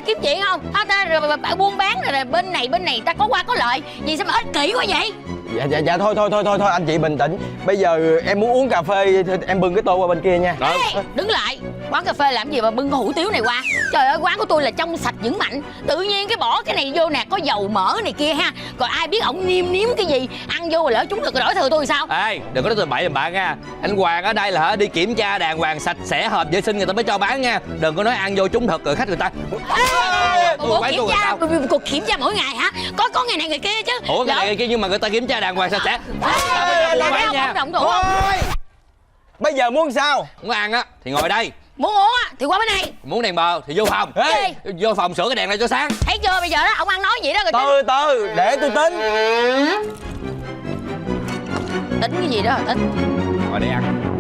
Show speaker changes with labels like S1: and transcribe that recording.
S1: kiếm chuyện không? Ta buôn bán rồi bên này ta có qua có lợi. Gì sao mà ích kỷ quá vậy?
S2: Dạ thôi anh chị bình tĩnh. Bây giờ em muốn uống cà phê thì em bưng cái tô qua bên kia nha.
S1: Ê, đứng lại. Quán cà phê làm gì mà bưng cái hủ tiếu này qua? Trời ơi, quán của tôi là trong sạch vững mạnh. Tự nhiên cái bỏ cái này vô nè, có dầu mỡ này kia ha. Còn ai biết ổng nêm cái gì, ăn vô rồi lỡ chúng được rồi đổi thừa tôi sao?
S3: Ê, đừng có nói tôi bậy bạ nha. Anh Hoàng ở đây là đi kiểm tra đàng hoàng sạch sẽ hợp vệ sinh người ta mới cho bán nha. Đừng có nói ăn vô trúng thực rồi khách người ta.
S1: Cuộc kiểm tra mỗi ngày hả? Có ngày này ngày kia chứ.
S3: Ủa cái này cái kia nhưng mà người ta kiểm tra đàng hoàng sạch sẽ.
S2: Bây giờ muốn sao?
S3: Muốn ăn á thì ngồi đây.
S1: Muốn uống á thì qua bên này.
S3: Muốn đèn bờ thì vô phòng. Vô phòng sửa cái đèn này cho sáng.
S1: Thấy chưa, bây giờ đó ông ăn nói gì đó rồi.
S2: Từ để tôi tính.
S1: Tính cái gì đó tính.
S3: Ngồi đây ăn.